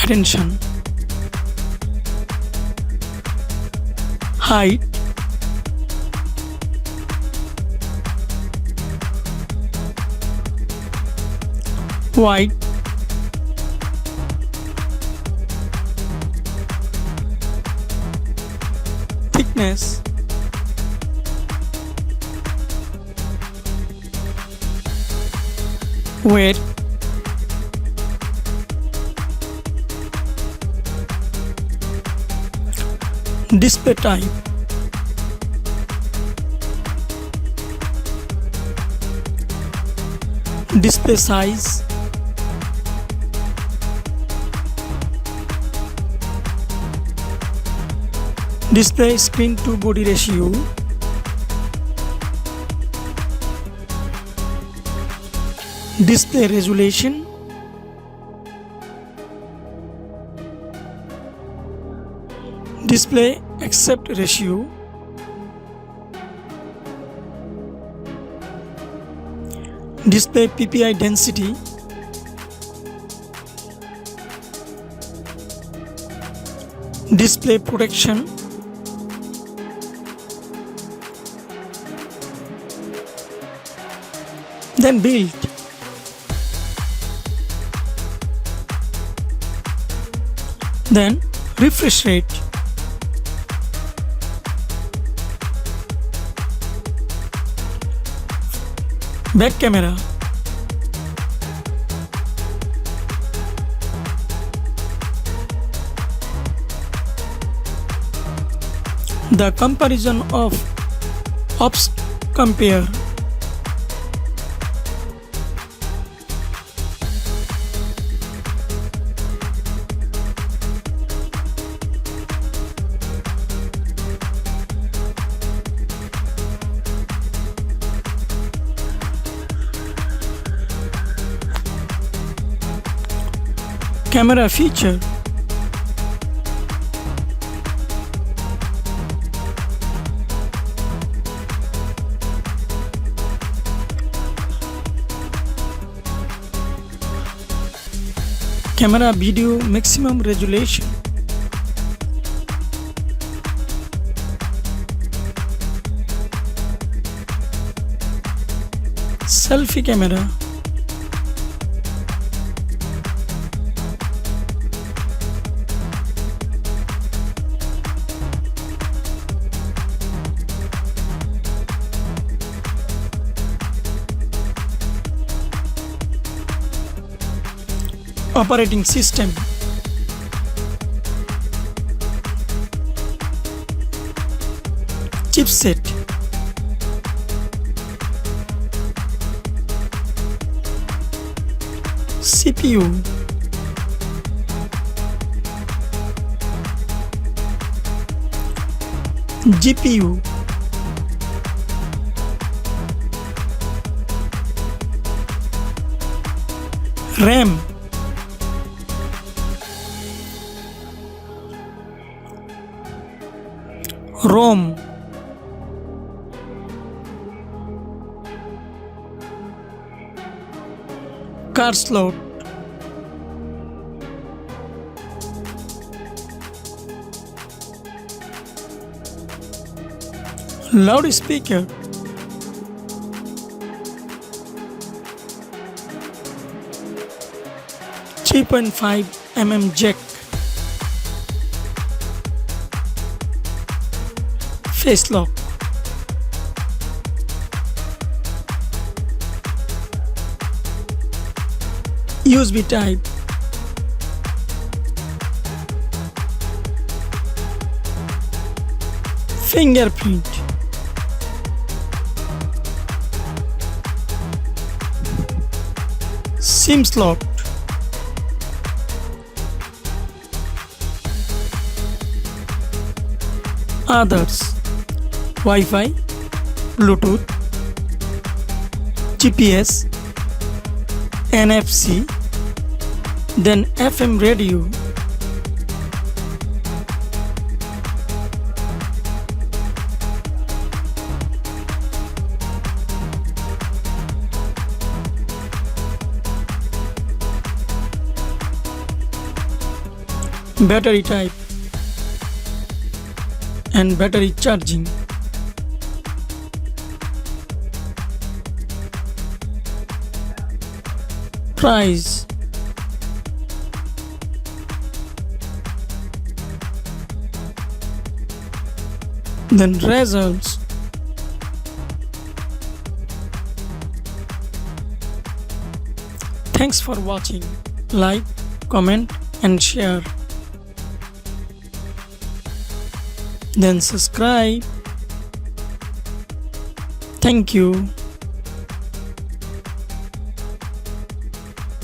attention, height, width, thickness, weight, display type, display size, display screen to body ratio, display resolution, display aspect ratio, display PPI density, display protection, then build. Then refresh rate. Back camera. The comparison of ops compare. Camera feature. Camera video maximum resolution. Selfie camera. Operating system. Chipset. CPU. GPU. RAM. ROM. Card slot. Loudspeaker. .5 jack. Face lock. USB type. Fingerprint. SIM slot. Others. Wi-Fi, Bluetooth, GPS, NFC, then FM radio. battery type and battery charging. Price. Then results. Thanks for watching. Like, comment and share. Then subscribe. Thank you.